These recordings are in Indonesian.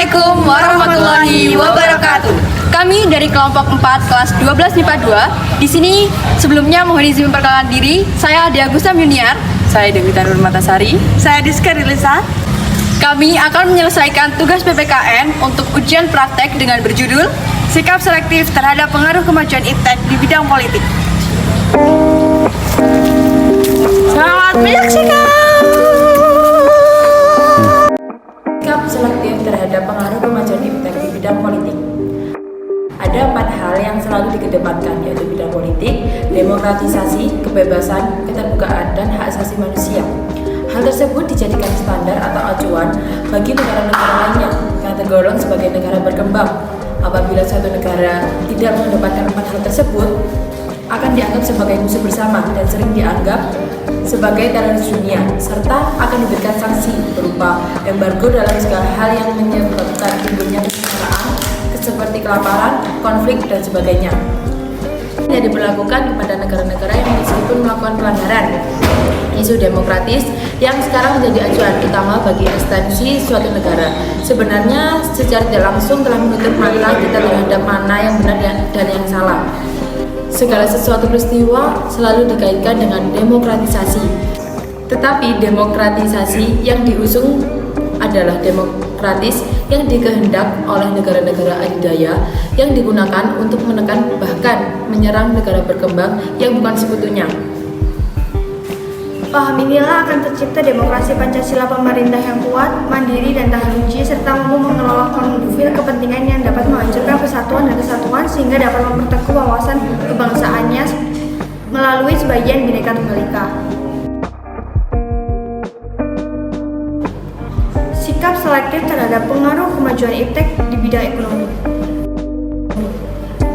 Assalamualaikum warahmatullahi wabarakatuh. Kami dari kelompok 4 kelas 12 MIPA 2. Di sini sebelumnya mohon izin memperkenalkan diri. Saya Adi Agustam Junior. Saya Devita Nurmatasari. Saya Diska Rilisa. Kami akan menyelesaikan tugas PPKN untuk ujian praktek dengan berjudul Sikap Selektif Terhadap Pengaruh Kemajuan Iptek di Bidang Politik. Selamat menyaksikan. Sikap selektif terhadap pengaruh kemajuan iptek di bidang politik. Ada 4 hal yang selalu dikedepankan, yaitu bidang politik, demokratisasi, kebebasan, keterbukaan, dan hak asasi manusia. Hal tersebut dijadikan standar atau acuan bagi negara-negara lainnya yang tergolong sebagai negara berkembang. Apabila suatu negara tidak mengedepankan 4 hal tersebut, akan dianggap sebagai musuh bersama dan sering dianggap sebagai teroris dunia, serta akan diberikan sanksi berupa embargo dalam segala hal yang menyebabkan timbulnya kesengsaraan seperti kelaparan, konflik, dan sebagainya. Ini diberlakukan kepada negara-negara yang meskipun melakukan pelanggaran. Isu demokratis yang sekarang menjadi acuan utama bagi ekstensi suatu negara. Sebenarnya secara tidak langsung telah menutup mata kita terhadap mana yang benar dan yang salah. Segala sesuatu peristiwa selalu dikaitkan dengan demokratisasi. Tetapi demokratisasi yang diusung adalah demokratis yang dikehendak oleh negara-negara adidaya yang digunakan untuk menekan bahkan menyerang negara berkembang yang bukan sekutunya. Paham inilah akan tercipta demokrasi Pancasila, pemerintah yang kuat, mandiri, dan tahan uji, serta mampu mengelola konflik kepentingan yang dapat menghancurkan persatuan dan kesatuan sehingga dapat memperteguh wawasan kebangsaannya melalui sebagian Bhinneka Tunggal Ika. Sikap selektif terhadap pengaruh kemajuan iptek di bidang ekonomi.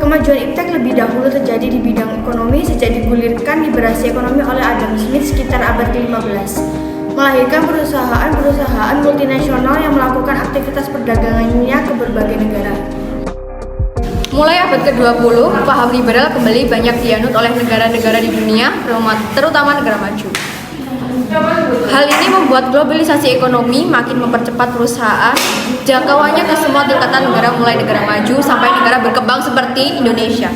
Kemajuan iptek lebih dahulu terjadi di bidang ekonomi sejak digulirkan liberasi ekonomi oleh Adam Smith sekitar abad ke-15, melahirkan perusahaan-perusahaan multinasional yang melakukan aktivitas perdagangannya ke berbagai negara. Mulai abad ke-20, paham liberal kembali banyak dianut oleh negara-negara di dunia, terutama negara maju. Hal ini membuat globalisasi ekonomi makin mempercepat perusahaan jangkauannya ke semua tingkatan negara, mulai negara maju sampai negara berkembang seperti Indonesia.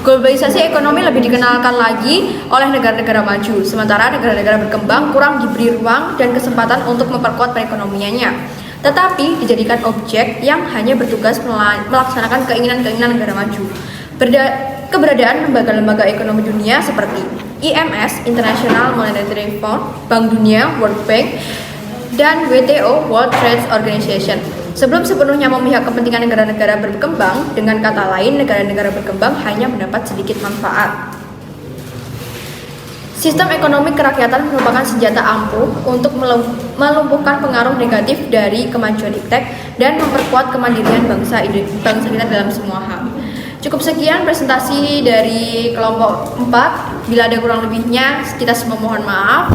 Globalisasi ekonomi lebih dikenalkan lagi oleh negara-negara maju, sementara negara-negara berkembang kurang diberi ruang dan kesempatan untuk memperkuat perekonomiannya, tetapi dijadikan objek yang hanya bertugas melaksanakan keinginan-keinginan negara maju. Keberadaan lembaga-lembaga ekonomi dunia seperti IMS, International Monetary Fund, Bank Dunia, World Bank, dan WTO, World Trade Organization, sebelum sepenuhnya memihak kepentingan negara-negara berkembang. Dengan kata lain, negara-negara berkembang hanya mendapat sedikit manfaat. Sistem ekonomi kerakyatan merupakan senjata ampuh untuk melumpuhkan pengaruh negatif dari kemajuan iptek dan memperkuat kemandirian bangsa kita dalam semua hal. Cukup sekian presentasi dari kelompok 4. Bila ada kurang lebihnya, kita semua mohon maaf.